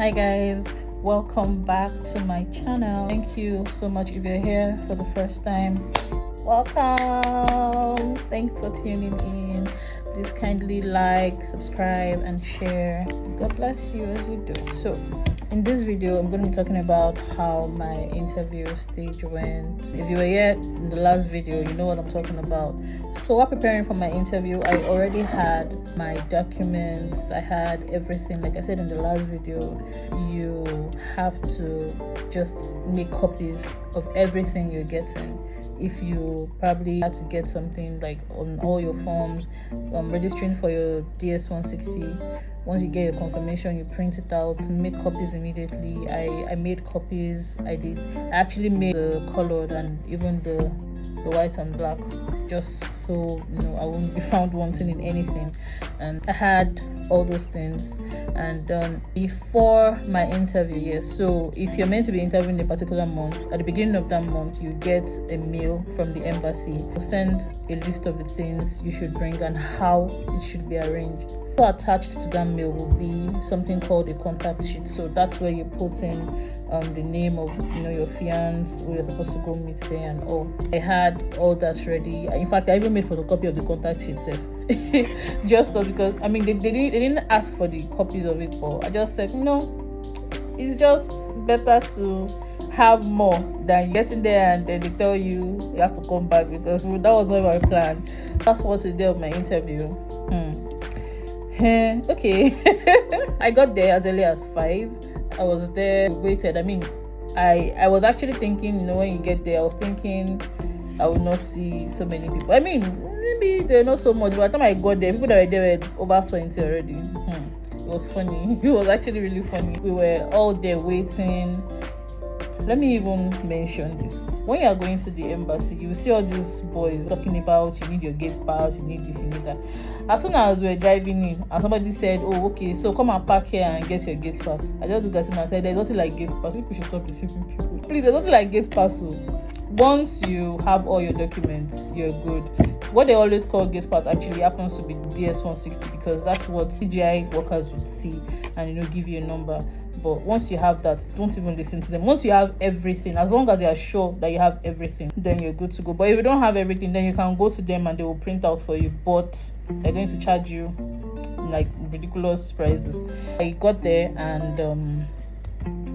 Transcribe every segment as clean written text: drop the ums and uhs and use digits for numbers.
Hi guys, welcome back to my channel. Thank you so much if you're here for the first time. Welcome. Thanks for tuning in. Please kindly like, subscribe and share. God bless you as you do. So in this video I'm going to be talking about how my interview stage went. If you were here in the last video, you know what I'm talking about. So while preparing for my interview, I already had my documents, I had everything. Like I said in the last video, you have to just make copies of everything you're getting. If you probably had to get something like on all your forms, registering for your DS160, once you get your confirmation, you print it out, make copies immediately. I made copies. I actually made the colored and even the white and black, just so I won't be found wanting in anything. And I had all those things and done before my interview. Yes, so if you're meant to be interviewing a particular month, at the beginning of that month you get a mail from the embassy. They'll send a list of the things you should bring and how it should be arranged. So attached to that mail will be something called a contact sheet. So that's where you put in the name of your fiance, who you're supposed to go meet there and all. I had all that ready. In fact, I even made photocopy of the contact sheet itself. Just because I mean they didn't ask for the copies of it, but I just said it's just better to have more than getting there and then they tell you have to come back, because that was not my plan. That's what the day of my interview. Okay. I got there as early as 5. I was there, waited. I mean, I was actually thinking, when you get there, I was thinking I would not see so many people. I mean, maybe they're not so much, but by the time I got there, people that were there were over 20 already. It was funny. It was actually really funny. We were all there waiting. Let me even mention this. When you are going to the embassy, you see all these boys talking about you need your gate pass, you need this, you need that. As soon as we were driving in and somebody said, oh, okay, so come and park here and get your gate pass, I just looked at him and said, there's nothing like gate pass. People should stop deceiving people. Please, there's nothing like gate pass. So once you have all your documents, you're good. What they always call gate pass actually happens to be DS160, because that's what CGI workers would see and give you a number. But once you have that, don't even listen to them. Once you have everything, as long as you are sure that you have everything, then you're good to go. But if you don't have everything, then you can go to them and they will print out for you, but they're going to charge you like ridiculous prices. I got there and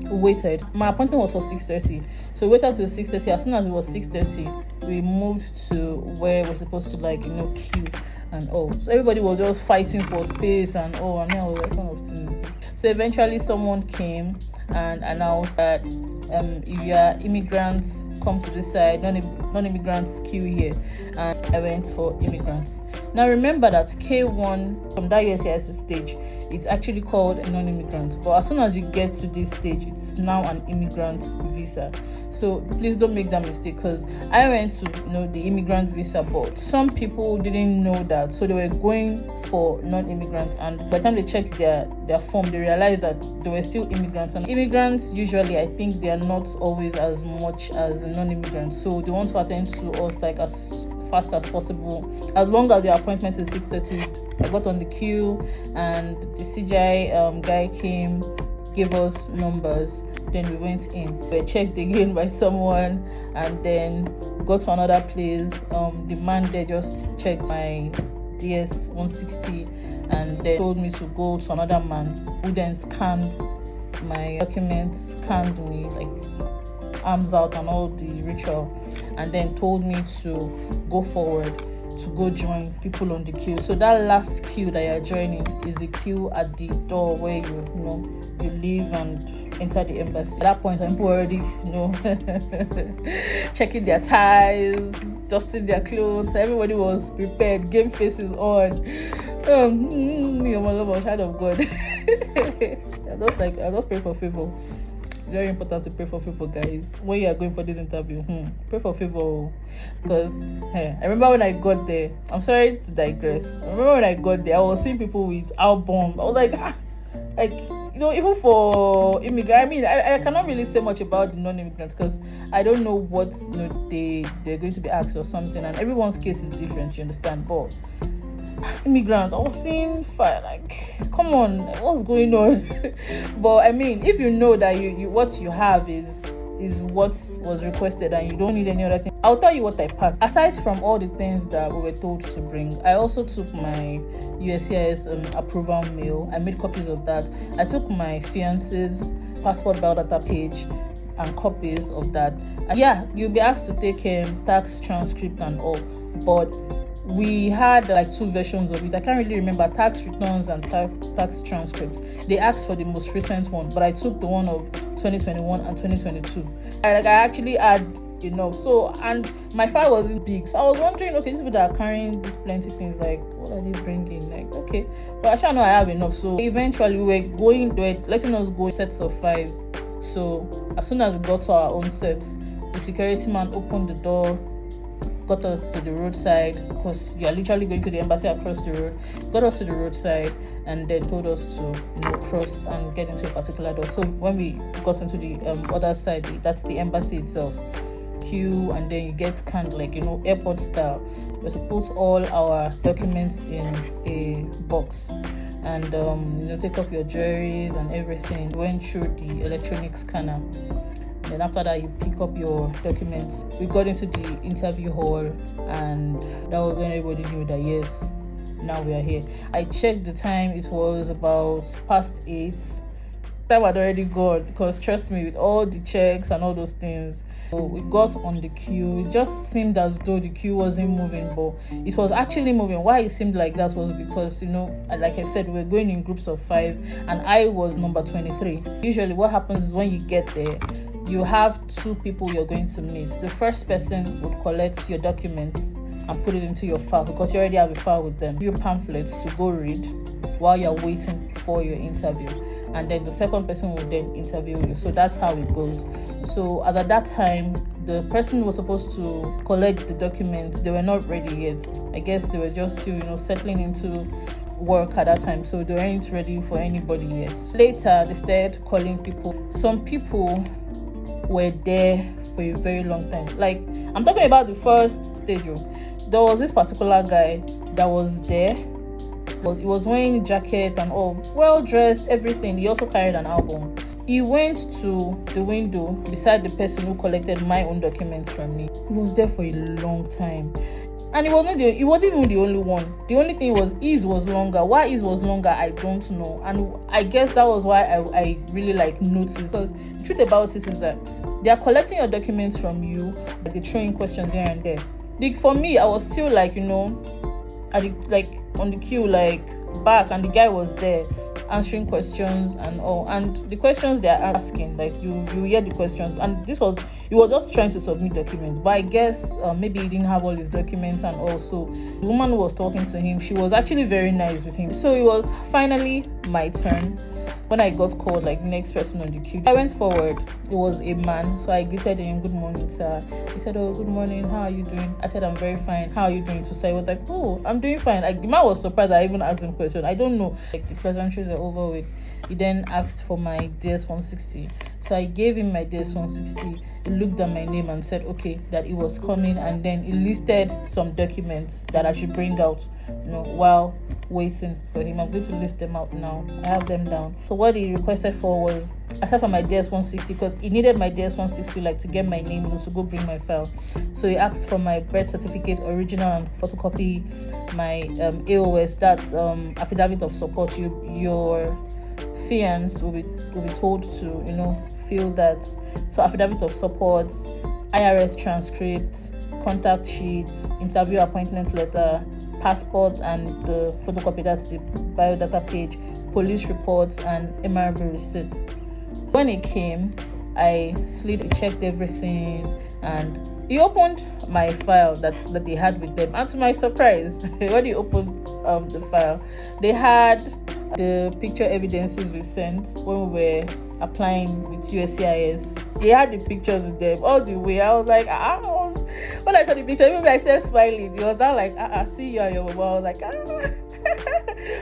waited. My appointment was for 6:30, so we waited till 6:30. As soon as it was 6:30, we moved to where we're supposed to queue and all. So everybody was just fighting for space and all, and I was like, kind of thing. So eventually someone came and announced that if you are immigrants, come to this side, non-immigrants queue here. And I went for immigrants. Now remember that K1 from that USCIS stage, it's actually called a non-immigrant, but as soon as you get to this stage, it's now an immigrant visa. So please don't make that mistake, because I went to the immigrant visa, but some people didn't know that, so they were going for non-immigrant, and by the time they checked their form, they realized that they were still immigrants. And immigrants usually, I think, they are not always as much as non-immigrants, so they want to attend to us as fast as possible. As long as the appointment is 6:30, I got on the queue and the CGI guy came, gave us numbers, then we went in. We were checked again by someone and then got to another place. The man there just checked my DS160 and they told me to go to another man, who then scanned my documents, scanned me arms out and all the ritual, and then told me to go forward to go join people on the queue. So that last queue that you're joining is the queue at the door where you leave and enter the embassy. At that point, people already checking their ties, dusting their clothes. Everybody was prepared, game faces on. Me, I'm a child of God. I just pray for favor. Very important to pray for favor, guys. When you are going for this interview, pray for favor, because I remember when I got there. I'm sorry to digress. I remember when I got there, I was seeing people with album. I was like, even for immigrants. I mean, I cannot really say much about the non-immigrants because I don't know what they're going to be asked or something, and everyone's case is different. You understand, but immigrants. I was seeing fire, like, come on, what's going on? But I mean, if you know that you what you have is what was requested and you don't need any other thing, I'll tell you what I packed. Aside from all the things that we were told to bring, I also took my USCIS approval mail. I made copies of that. I took my fiance's passport biodata page and copies of that. And yeah, you'll be asked to take tax transcript and all, but we had like 2 versions of it. I can't really remember, tax returns and tax transcripts. They asked for the most recent one, but I took the one of 2021 and 2022. I actually had enough. So, and my file wasn't big, so I was wondering, okay, these people that are carrying these plenty things, like, what are they bringing? Like, okay, but I shall know I have enough. So eventually we were letting us go sets of 5. So as soon as we got to our own sets, the security man opened the door, got us to the roadside, because you are literally going to the embassy across the road, got us to the roadside, and then told us to cross and get into a particular door. So when we got into the other side, that's the embassy itself, queue, and then you get scanned like airport style. We're supposed to put all our documents in a box and take off your jewelries and everything. Went through the electronic scanner. Then after that, you pick up your documents. We got into the interview hall, and that was when everybody knew that yes, now we are here. I checked the time; it was about past 8. Time had already gone, because trust me, with all the checks and all those things, so we got on the queue. It just seemed as though the queue wasn't moving, but it was actually moving. Why it seemed like that was because, like I said, we were going in groups of 5, and I was number 23. Usually what happens is when you get there, you have 2 people you're going to meet. The first person would collect your documents and put it into your file, because you already have a file with them. Your pamphlets to go read while you're waiting for your interview. And then the second person will then interview you. So that's how it goes. So as at that time, the person was supposed to collect the documents. They were not ready yet. I guess they were just still, settling into work at that time. So they weren't ready for anybody yet. Later, they started calling people. Some people were there for a very long time. Like, I'm talking about the first stage. There was this particular guy that was there. He was wearing a jacket and all, well dressed, everything. He also carried an album. He went to the window beside the person who collected my own documents from me. He was there for a long time, and he wasn't even the only one. The only thing was his was longer. Why his was longer, I don't know. And I guess that was why I really noticed, because the truth about it is that they are collecting your documents from you, but they're throwing questions here and there. Like, for me, I was still on the queue, back, and the guy was there answering questions and all, and the questions they are asking, you hear the questions, and he was just trying to submit documents, but I guess maybe he didn't have all his documents and all. So the woman who was talking to him, she was actually very nice with him. So it was finally my turn. When I got called, next person on the queue, I went forward. It was a man, so I greeted him. Good morning, sir. He said, oh, good morning, how are you doing? I said, I'm very fine. How are you doing? So I was like, oh, I'm doing fine. The man was surprised I even asked him question. I don't know. The pleasantries are over with. He then asked for my DS-160. So I gave him my DS-160. He looked at my name and said, okay, that he was coming, and then he listed some documents that I should bring out, while waiting for him. I'm going to list them out now. I have them down. So what he requested for was, aside from my DS-160, because he needed my DS-160 to get my name, to go bring my file. So he asked for my birth certificate, original and photocopy, my AOS, that's affidavit of support. Your fiance will be told to fill that. So affidavit of support, IRS transcript, contact sheets, interview appointment letter, passport and the photocopy, that's the biodata page, police reports, and MRV receipt. When it came, I checked everything, and he opened my file that they had with them, and to my surprise, when he opened the file, they had the picture evidences we sent when we were applying with USCIS. They had the pictures with them all the way. I was like, when I saw the picture, even I started smiling. He was not like, see you and your mom. I was like,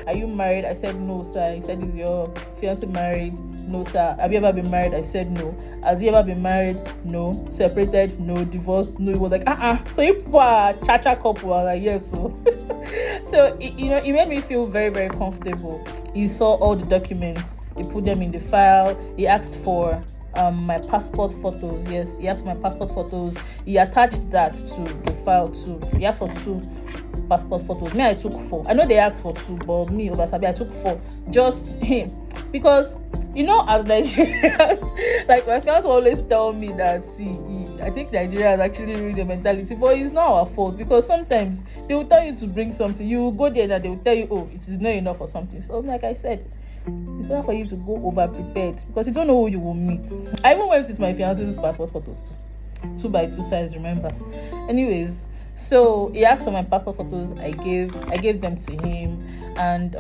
are you married? I said, no, sir. He said, is your fiance married? No, sir. Have you ever been married? I said no. Has he ever been married? No. Separated? No. Divorced? No. He was like, So you people are cha-cha couple? I was like, yes. So, so it made me feel very, very comfortable. He saw all the documents. He put them in the file. He asked for my passport photos. Yes, he asked for my passport photos. He attached that to the file too. He asked for 2 passport photos. Me, I took 4. I know they asked for 2, but me, Obasabi, I took 4. Just him. Because, as Nigerians, like my friends always tell me that, I think Nigerians actually read the mentality, but it's not our fault, because sometimes they will tell you to bring something. You will go there and they will tell you, oh, it is not enough or something. So like I said, it's better for you to go over prepared, because you don't know who you will meet. I even went with my fiance's passport photos too. 2 by 2 size, remember. Anyways, so he asked for my passport photos. I gave them to him, and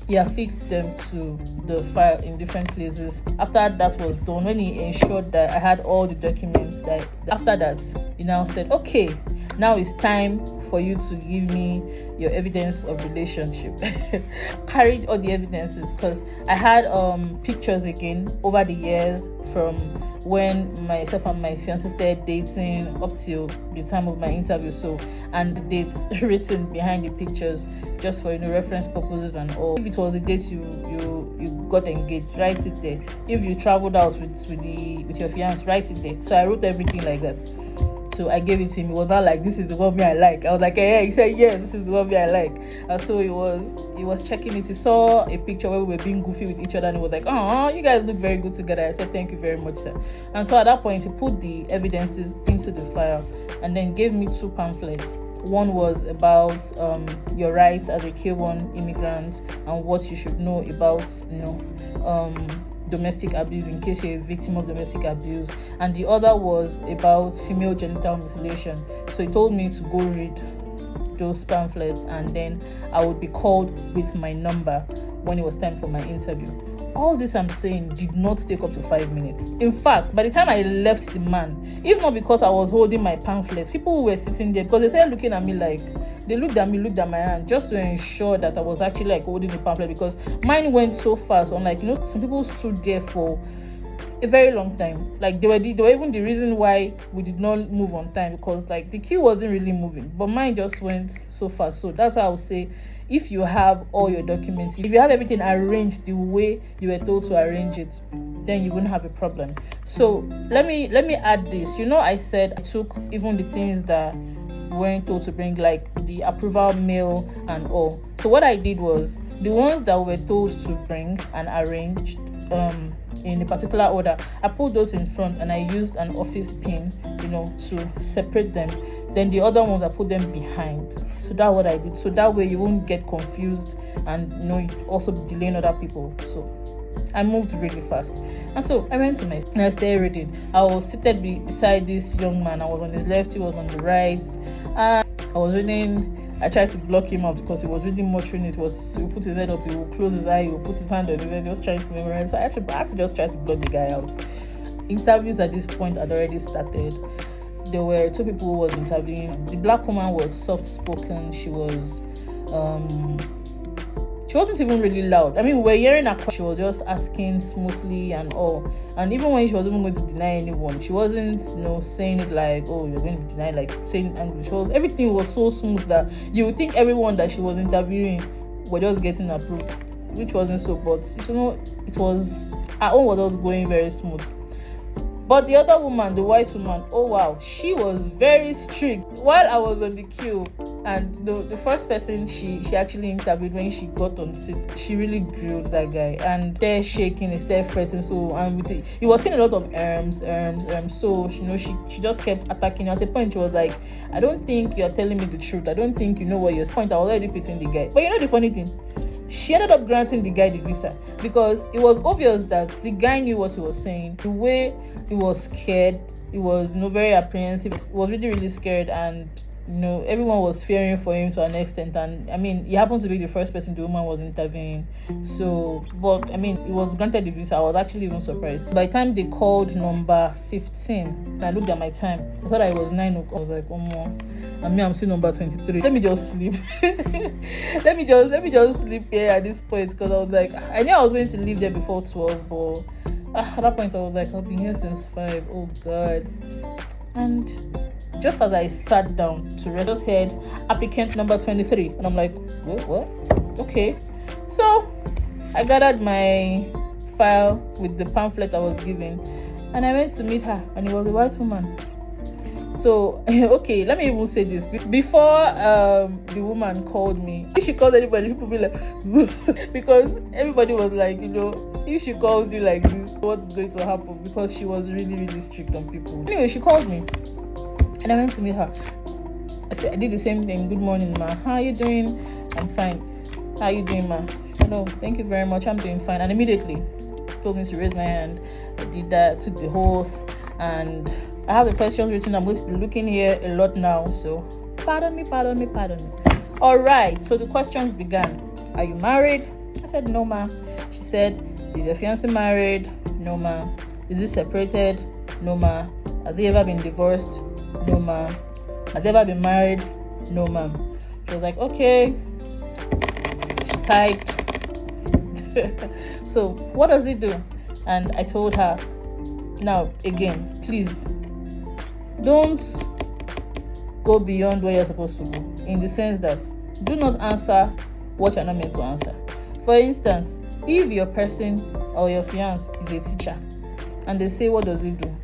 he affixed them to the file in different places. After that was done, when he ensured that I had all the documents, after that, he now said, okay, now it's time for you to give me your evidence of relationship. Carried all the evidences, because I had pictures again over the years from when myself and my fiance started dating up till the time of my interview. So, and the dates written behind the pictures, just for reference purposes and all. If it was the date you got engaged, write it there. If you traveled out with your fiance, write it there. So I wrote everything like that. So I gave it to him. He was not like, this is the one me I like. I was like, yeah. He said, yeah, this is the one me I like. And so he was checking it. He saw a picture where we were being goofy with each other, and he was like, oh, you guys look very good together. I said, thank you very much, sir. And so at that point, he put the evidences into the file and then gave me 2 pamphlets. One was about your rights as a K1 immigrant and what you should know about, domestic abuse in case you're a victim of domestic abuse, and the other was about female genital mutilation. So he told me to go read those pamphlets, and then I would be called with my number when it was time for my interview. All this I'm saying did not take up to 5 minutes. In fact, by the time I left the man, if not because I was holding my pamphlets, people who were sitting there, because they started looking at me like, they looked at my hand just to ensure that I was actually like holding the pamphlet, because mine went so fast. Unlike, some people stood there for a very long time. Like they were even the reason why we did not move on time, because like the queue wasn't really moving, but mine just went so fast. So that's how I would say, if you have all your documents, if you have everything arranged the way you were told to arrange it, then you wouldn't have a problem. So let me add this. I said I took even the things that weren't told to bring, like the approval mail and all. So what I did was, the ones that were told to bring and arranged in a particular order, I put those in front and I used an office pin, to separate them. Then the other ones I put them behind. So that's what I did. So that way you won't get confused and also delaying other people. So I moved really fast. And so I went to and I started reading. I was seated beside this young man. I was on his left, he was on the right. And I was reading. I tried to block him out because he was really muttering. He would put his head up, he would close his eye, he would put his hand on his head, just trying to memorize. So I had to just try to block the guy out. Interviews at this point had already started. There were 2 people who was interviewing. The black woman was soft-spoken. She wasn't even really loud. I mean, we're hearing her. She was just asking smoothly and all. And even when she wasn't even going to deny anyone, she wasn't, saying it like, oh, you're going to deny, like saying English. Everything was so smooth that you would think everyone that she was interviewing were just getting approved, which wasn't so. But it was, her own was just going very smooth. But the other woman, the white woman, oh wow, she was very strict. While I was on the queue, and the first person she actually interviewed, when she got on seat, she really grilled that guy, and they're shaking, they're fretting. So, and he was saying a lot of So she just kept attacking. At the point, she was like, I don't think you're telling me the truth. I don't think you know what you're saying. I was already pitting the guy. But the funny thing, she ended up granting the guy the visa, because it was obvious that the guy knew what he was saying. The way he was scared, he was very apprehensive, he was really, really scared, and everyone was fearing for him to an extent. And I mean, he happened to be the first person the woman was interviewing. So, but I mean, he was granted the visa. I was actually even surprised. By the time they called number 15, I looked at my time. I thought I was 9 o'clock. I was like, oh more. and me, I'm still number 23. Let me just sleep. let me just sleep here at this point, because I was like, I knew I was going to leave there before 12, but at that point I was like, I've been here since 5. Oh God. And just as I sat down to rest, I just heard applicant number 23, and I'm like, what? Okay. So I gathered my file with the pamphlet I was given, and I went to meet her, and it was a white woman. So okay, let me even say this before the woman called me. If she called anybody, people be like because everybody was like, if she calls you like this, what's going to happen? Because she was really, really strict on people. Anyway, she called me, and I went to meet her. I did the same thing. Good morning, ma. How are you doing? I'm fine. How are you doing, ma? No, thank you very much. I'm doing fine. And immediately told me to raise my hand. I did that, took the oath, and I have the questions written. I'm going to be looking here a lot now, so pardon me. All right, so the questions began. Are you married? I said, no, ma. She said, is your fiancé married? No, ma. Is he separated? No, ma. Has he ever been divorced? No, ma. Has he ever been married? No, ma'am. She was like, okay. She typed. So what does he do? And I told her, now again, please don't go beyond where you're supposed to go, in the sense that do not answer what you're not meant to answer. For instance, if your person or your fiance is a teacher and they say, what does he do?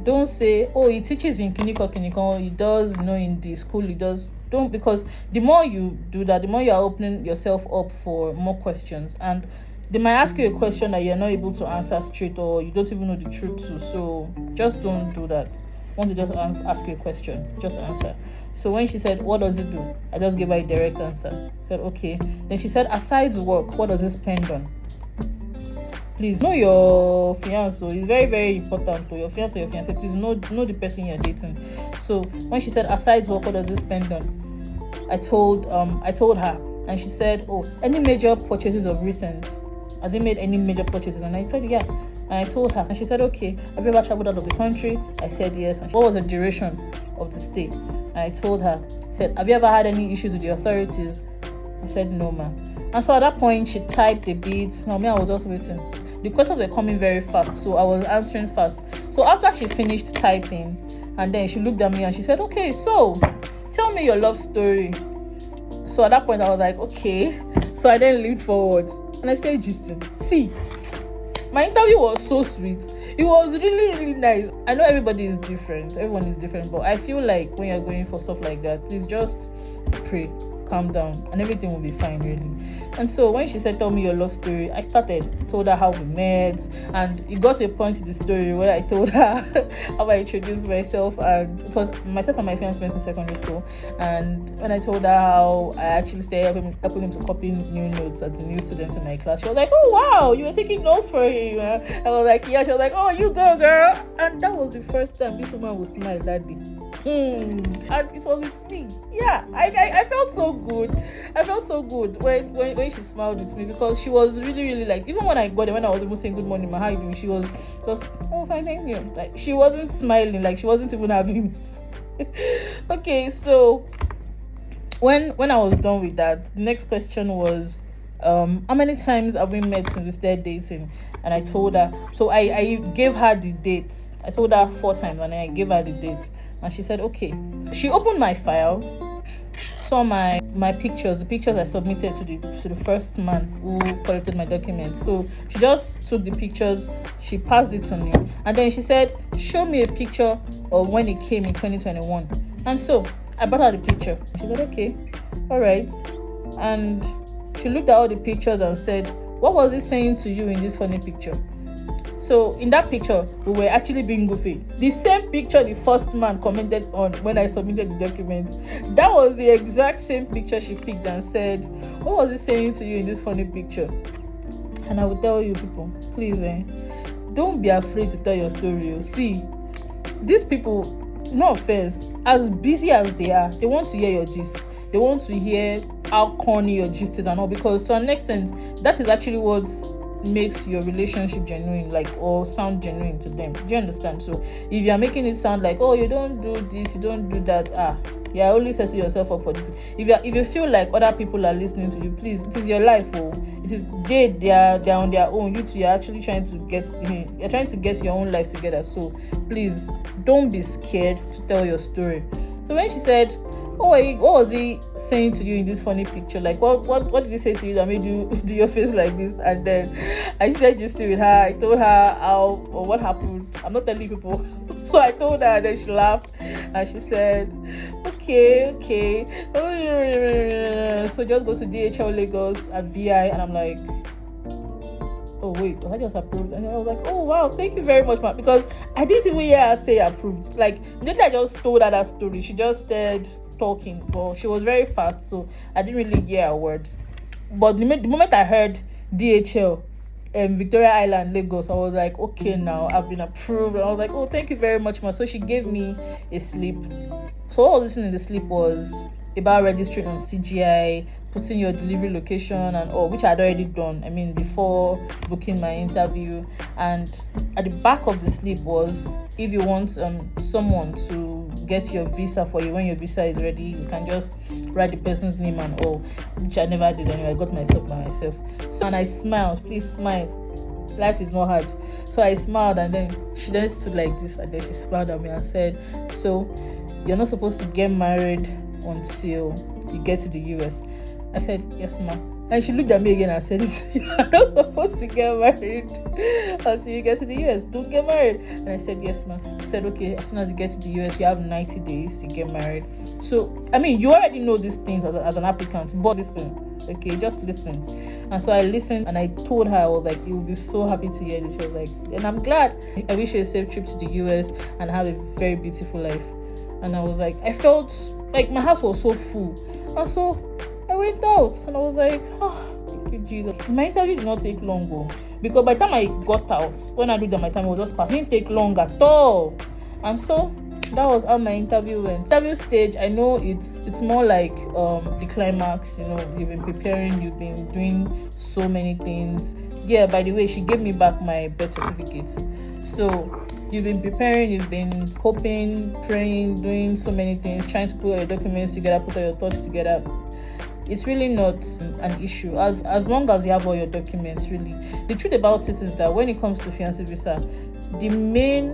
Don't say, oh, he teaches in clinical, he does, in the school, he does. Don't, because the more you do that, the more you are opening yourself up for more questions, and they might ask you a question that you're not able to answer straight, or you don't even know the truth to. So just don't do that. Want to just ask you a question, just answer. So when she said, what does it do? I just gave her a direct answer. I said, okay. Then she said, aside work, what does it spend on? Please know your fiance. It's very, very important to your fiance or your fiance. Please know the person you're dating. So when she said, aside work, what does it spend on? I told her, and she said, oh, any major purchases of recent? Have they made any major purchases? And I said, yeah. And I told her, and she said, okay, have you ever traveled out of the country? I said, yes. And what was the duration of the stay? And I told her, she said, have you ever had any issues with the authorities? I said, no, ma'am. And so at that point, she typed a bit. I was just waiting. The questions were coming very fast, so I was answering fast. So after she finished typing, and then she looked at me and she said, okay, so tell me your love story. So at that point, I was like, okay. So I then leaned forward and I started gisting. See, my interview was so sweet. It was really, really nice. I know everybody is different. Everyone is different. But I feel like when you're going for stuff like that, please just pray, calm down, and everything will be fine, really. And so when she said, tell me your love story, I told her how we met, and it got to a point in the story where I told her how I introduced myself, and because myself and my fiance went to secondary school, and when I told her how I actually started helping him to copy new notes as a new student in my class, she was like, oh wow, you were taking notes for him. I was like, yeah. She was like, oh, you go, girl. And that was the first time this woman would smile that day. And it was with me. Yeah, I felt so good. I felt so good when she smiled with me, because she was really, really like, even when I got there, when I was even saying good morning, ma, how you doing, she was just, oh fine, thank you. Like, she wasn't smiling, like she wasn't even having it. Okay, so when I was done with that, the next question was, how many times have we met since we started dating? And I told her, so I gave her the dates. I told her 4 times, and I gave her the dates. And she said, okay. She opened my file, saw my pictures, the pictures I submitted to the first man who collected my documents. So she just took the pictures, she passed it to me, and then she said, show me a picture of when it came in 2021. And so I brought her the picture. She said, okay, all right. And she looked at all the pictures and said, what was it saying to you in this funny picture? So in that picture, we were actually being goofy. The same picture the first man commented on when I submitted the documents, that was the exact same picture she picked and said, what was it saying to you in this funny picture? And I will tell you people, please, don't be afraid to tell your story. See, these people, no offense, as busy as they are, they want to hear your gist. They want to hear how corny your gist is and all, because to an extent, that is actually what makes your relationship genuine, like, or sound genuine to them. Do you understand? So if you're making it sound like, oh, you don't do this, you don't do that, you're only setting yourself up for this. If you feel like other people are listening to you, please, it is your life. It is they're on their own. You're actually trying to get your own life together. So please don't be scared to tell your story. So when she said, oh, what was he saying to you in this funny picture? Like, what did he say to you that made you do your face like this? And then I shared this with her. I told her how or what happened. I'm not telling people. So I told her, and then she laughed and she said, okay. So just go to DHL Lagos at VI, and I'm like, oh wait, was I just approved? And I was like, oh wow, thank you very much, ma. Because I didn't even hear her say approved. Like, immediately I just told her that story. She just started talking, but she was very fast, so I didn't really hear her words. But the moment I heard DHL, Victoria Island, Lagos, I was like, okay, now I've been approved. And I was like, oh, thank you very much, ma. So she gave me a slip. So all this in the slip was about registering on CGI, putting your delivery location and all, which I had already done. I mean, before booking my interview. And at the back of the slip was, if you want someone to get your visa for you when your visa is ready, you can just write the person's name and all, which I never did anyway. I got myself by myself. So, and I smiled. Please smile. Life is not hard. So I smiled, and then she then stood like this, and then she smiled at me and said, so you're not supposed to get married until you get to the US. I said, yes, ma'am. And she looked at me again and said, you're not supposed to get married until you get to the US. Don't get married. And I said, yes, ma'am. She said, okay, as soon as you get to the US, you have 90 days to get married. So, I mean, you already know these things as an applicant, but listen, okay, just listen. And so I listened, and I told her, I was like, you will be so happy to hear this. She was like, and I'm glad. I wish you a safe trip to the US and have a very beautiful life. And I was like, I felt like my house was so full. And so I went out, and I was like, thank you, Jesus. My interview did not take long, because by the time I got out, when I looked at my time, it was just past. It didn't take long at all. And so that was how my interview went. Interview stage, I know it's more like the climax. You know, you've been preparing, you've been doing so many things. Yeah, by the way, she gave me back my birth certificate. So you've been preparing, you've been hoping, praying, doing so many things, trying to put all your documents together, put all your thoughts together. It's really not an issue as long as you have all your documents. Really, the truth about it is that when it comes to fiancé visa, the main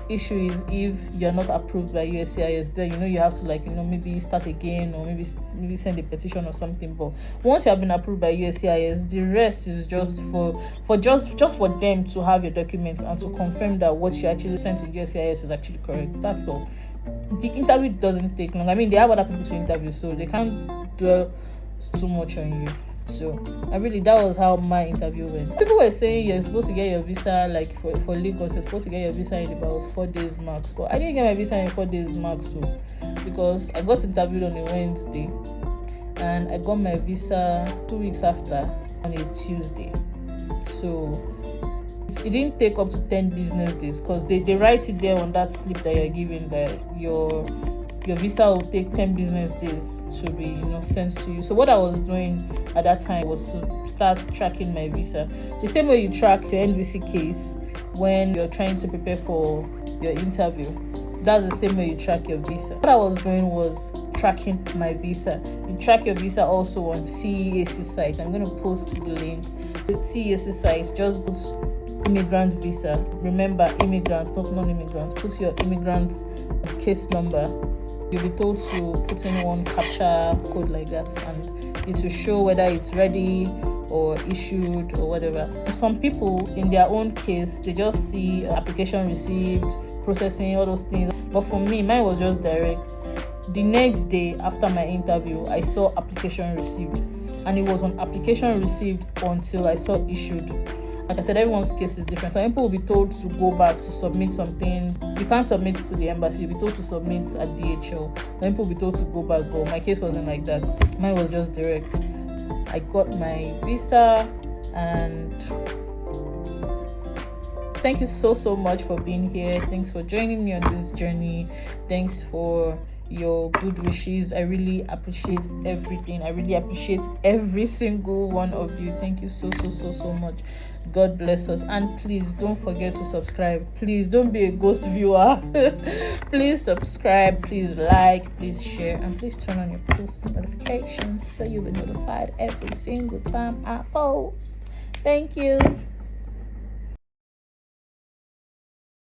issue is if you're not approved by USCIS, then you have to maybe start again, or maybe send a petition or something. But once you have been approved by USCIS, the rest is just for them to have your documents and to confirm that what you actually sent to USCIS is actually correct. That's all. The interview doesn't take long. I mean, they have other people to interview, so they can't dwell too much on you. So that was how my interview went. People were saying you're supposed to get your visa, like for Lagos, you're supposed to get your visa in about 4 days max. But I didn't get my visa in 4 days max too, because I got interviewed on a Wednesday and I got my visa 2 weeks after on a Tuesday. So it didn't take up to 10 business days, because they write it there on that slip that you're given that your visa will take 10 business days to be sent to you. So what I was doing at that time was to start tracking my visa. The same way you track your NVC case when you're trying to prepare for your interview, that's the same way you track your visa. What I was doing was tracking my visa. You track your visa also on CEAC site. I'm going to post the link. The CEAC site, just put immigrant visa. Remember, immigrants, not non-immigrants. Put your immigrant case number. You'll be told to put in one captcha code like that, and it will show whether it's ready or issued or whatever. Some people, in their own case, they just see application received, processing, all those things. But for me, mine was just direct. The next day after my interview, I saw application received, and it was on application received until I saw issued. Like I said, everyone's case is different. Some people will be told to go back to submit some things. You can't submit to the embassy. You'll be told to submit at DHL. Some people will be told to go back, but my case wasn't like that. Mine was just direct. I got my visa, and thank you so much for being here. Thanks for joining me on this journey. Thanks for your good wishes. I really appreciate everything. I really appreciate every single one of you. Thank you so much. God bless us. And please don't forget to subscribe. Please don't be a ghost viewer. Please subscribe, please like, please share, and please turn on your post notifications so you'll be notified every single time I post. Thank you.